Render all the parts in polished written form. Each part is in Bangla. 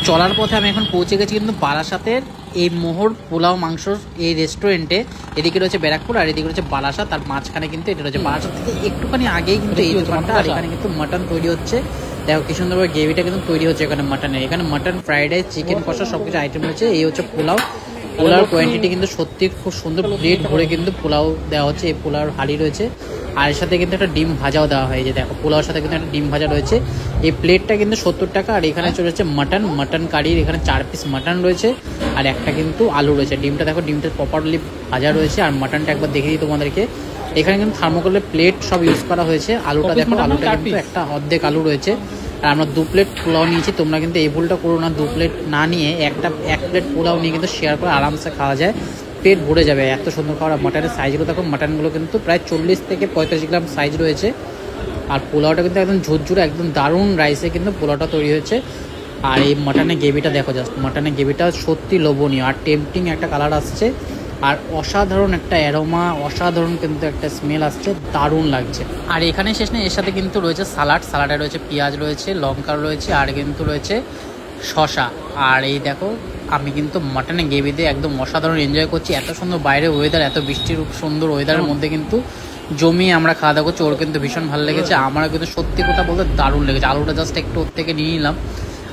চলার পথে আমি এখন পৌঁছে গেছি কিন্তু বারাসাতের এই মোহর পোলাও মাংসর এই রেস্টুরেন্টে। এদিকে রয়েছে ব্যারাকপুর আর এদিকে রয়েছে বারাসাত, তার মাঝখানে কিন্তু এটা রয়েছে। বারাসাত থেকে একটুখানি আগেই কিন্তু এই দোকানটা, আর এখানে কিন্তু মাটন তৈরি হচ্ছে। দেখো কি সুন্দরভাবে গ্রেভিটা কিন্তু তৈরি হচ্ছে এখানে মাটনের। এখানে মাটন, ফ্রাইড রাইস, চিকেন কষা সব কিছু আইটেম রয়েছে। এই হচ্ছে পোলাও। পোলাওর কোয়ান্টিটি কিন্তু সত্যি খুব সুন্দর, প্লেট ভরে কিন্তু পোলাও দেওয়া হচ্ছে। এই পোলাওর হাঁড়ি রয়েছে আর এর সাথে কিন্তু একটা ডিম ভাজাও দেওয়া হয়। যে দেখো পোলাওর সাথে কিন্তু একটা ডিম ভাজা রয়েছে। এই প্লেটটা কিন্তু 70 টাকা। আর এখানে চলে যাচ্ছে মাটন কারির, এখানে 4 পিস মাটন রয়েছে আর একটা কিন্তু আলু রয়েছে। ডিমটা দেখো, ডিমটা প্রপারলি ভাজা রয়েছে। আর মাটনটা একবার দেখে দিই তোমাদেরকে। এখানে কিন্তু থার্মোকলের প্লেট সব ইউজ করা হয়েছে। আলুটা দেখো, আলুটা কিন্তু একটা অর্ধেক আলু রয়েছে। আর আমরা 2 প্লেট পোলাও নিয়েছি। তোমরা কিন্তু এই ভুলটা করো না, 2 প্লেট না নিয়ে এক প্লেট পোলাও নিয়ে কিন্তু শেয়ার করে আরামসে খাওয়া যায়, পেট ভরে যাবে। এত সুন্দর খাওয়া। মাটনের সাইজগুলো দেখো, মাটনগুলো কিন্তু প্রায় 40 থেকে 35 গ্রাম সাইজ রয়েছে। আর পোলাওটা কিন্তু একদম ঝুরঝুরে, একদম দারুণ রাইসে কিন্তু পোলাওটা তৈরি হয়েছে। আর এই মাটনের গ্রেভিটা দেখো, জাস্ট মাটনের গ্রেভিটা সত্যি লোভনীয় আর টেম্পটিং একটা কালার আসছে। আর অসাধারণ একটা অ্যারোমা, অসাধারণ কিন্তু একটা স্মেল আসছে, দারুণ লাগছে। আর এখানে শেষ নেই, এর সাথে কিন্তু রয়েছে সালাডে রয়েছে পেঁয়াজ রয়েছে, লঙ্কা রয়েছে আর কিন্তু রয়েছে শশা। আর এই দেখো, আমি কিন্তু মাটনের গ্রেভি দিয়ে একদম অসাধারণ এনজয় করছি। এত সুন্দর বাইরে ওয়েদার, এত বৃষ্টির সুন্দর ওয়েদারের মধ্যে কিন্তু জমিয়ে আমরা খাওয়া দাওয়া করছি। ওর কিন্তু ভীষণ ভালো লেগেছে, আমারও কিন্তু সত্যি কথা বলতে দারুণ লেগেছে। আলুটা জাস্ট একটু ওর থেকে নিয়ে নিলাম।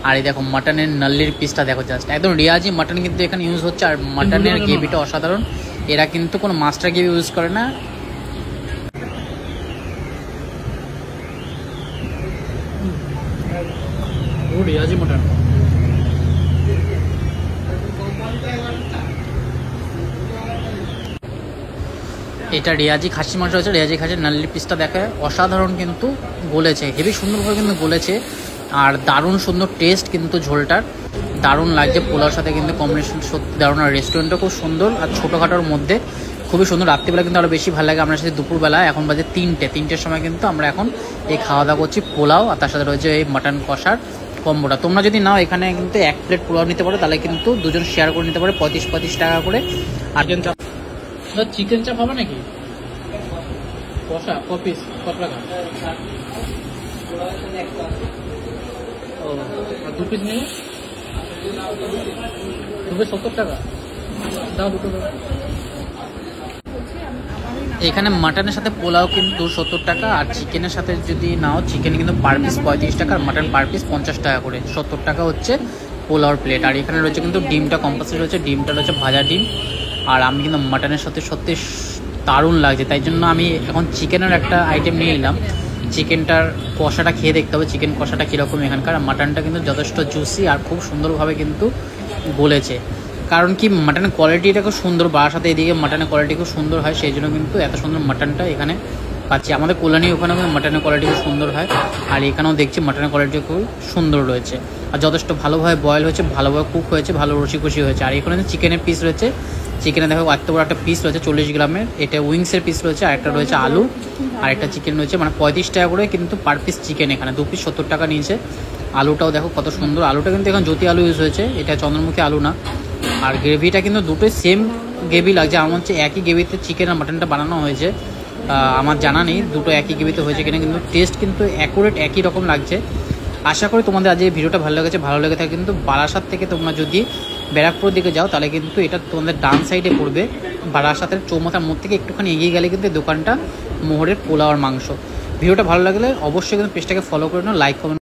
আর এই দেখো মাটনের নাল্লির পিসটা দেখো, জাস্ট একদম রিয়াজি মাটন কিন্তু এখানে ইউজ হচ্ছে। আর মাটনের গ্রেভিটা অসাধারণ। এরা কিন্তু কোনো মাস্টার গ্রেভি ইউজ করে না। রিয়াজি মাটন, এটা রিয়াজি খাসি মাংস হচ্ছে। রিয়াজি খাসির নাল্লির পিসটা দেখে অসাধারণ কিন্তু গলেছে, হেভি সুন্দরভাবে কিন্তু গলেছে। আর দারুণ সুন্দর টেস্ট কিন্তু ঝোলটার, দারুণ লাগছে। পোলাওর সাথে কিন্তু কম্বিনেশন সত্যি দারুণ। আর রেস্টুরেন্টটা খুব সুন্দর আর ছোটোখাটোর মধ্যে খুবই সুন্দর। রাত্রিবেলা কিন্তু আরও বেশি ভালো লাগে। আমরা সাথে দুপুরবেলা, এখন বাজে 3টের সময় কিন্তু আমরা এখন এই খাওয়া দাওয়া করছি পোলাও, আর তার সাথে রয়েছে এই মাটন কষার কম্বোটা। তোমরা যদি নাও, এখানে কিন্তু 1 প্লেট পোলাও নিতে পারো, তাহলে কিন্তু দুজন শেয়ার করে নিতে পারে 35 টাকা করে। আর চিকেন চাপ হবে নাকি? কষা কপিস কত টাকা? ও, 2 পিস নিয়ে 70 টাকা দাও, 2 টাকা। এখানে মাটনের সাথে পোলাও কিন্তু 70 টাকা, আর চিকেনের সাথে যদি নাও, চিকেন কিন্তু পার পিস 35 টাকা, আর মাটন পার পিস 50 টাকা করে। 70 টাকা হচ্ছে পোলাওর প্লেট। আর এখানে রয়েছে কিন্তু ডিমটা কম্পালসারি রয়েছে, ডিমটা রয়েছে ভাজা ডিম। আর আমি কিন্তু মাটনের সাথে সত্যি দারুণ লাগছে, তাই জন্য আমি এখন চিকেনের একটা আইটেম নিয়ে নিলাম। চিকেনটার কষাটা খেয়ে দেখতে হবে, চিকেন কষাটা কীরকম এখানকার। মাটনটা কিন্তু যথেষ্ট জুসি আর খুব সুন্দরভাবে কিন্তু গলেছে। কারণ কি, মাটনের কোয়ালিটিটা খুব সুন্দর। বারাসাতে এদিকে মাটনের কোয়ালিটি খুব সুন্দর হয়, সেই জন্য কিন্তু এত সুন্দর মাটনটা এখানে পাচ্ছি। আমাদের কল্যাণী ওখানেও মাটনের কোয়ালিটি খুব সুন্দর হয়, আর এখানেও দেখছি মাটনের কোয়ালিটি খুব সুন্দর রয়েছে। আর যথেষ্ট ভালোভাবে বয়েল হয়েছে, ভালোভাবে কুক হয়েছে, ভালো রসিকসি হয়েছে। আর এখানে চিকেনের পিস রয়েছে, চিকেনে দেখো এত বড় একটা পিস রয়েছে 40 গ্রামের, এটা উইংসের পিস রয়েছে। আর একটা রয়েছে আলু, আর একটা চিকেন রয়েছে, মানে 35 টাকা করে কিন্তু পার পিস চিকেন। এখানে 2 পিস 70 টাকা নিয়েছে। আলুটাও দেখো কত সুন্দর, আলুটা কিন্তু এখন জ্যোতি আলু ইউজ হয়েছে, এটা চন্দ্রমুখী আলু না। আর গ্রেভিটা কিন্তু দুটোই সেম গ্রেভি লাগছে। আমার হচ্ছে একই গ্রেভিতে চিকেন আর মাটনটা বানানো হয়েছে, আমার জানা নেই দুটো একই গ্রেভিতে হয়েছে কিনা, কিন্তু টেস্ট কিন্তু অ্যাকুরেট একই রকম লাগছে। আশা করি তোমাদের আজ এই ভিডিওটা ভালো লেগেছে। ভালো লেগে থাকে কিন্তু বারাসাত থেকে তোমরা যদি ব্যারাকপুর দিকে যাও, তাহলে কিন্তু এটা তোমাদের ডান সাইডে পড়বে। বারাসাতের চৌমাথার মোড় থেকে একটুখানি এগিয়ে গেলে কিন্তু দোকানটা মোহরের পোলাও আর মাংস। ভিডিওটা ভালো লাগলে অবশ্যই কিন্তু পেজটাকে ফলো করে নাও, লাইক কমেন্ট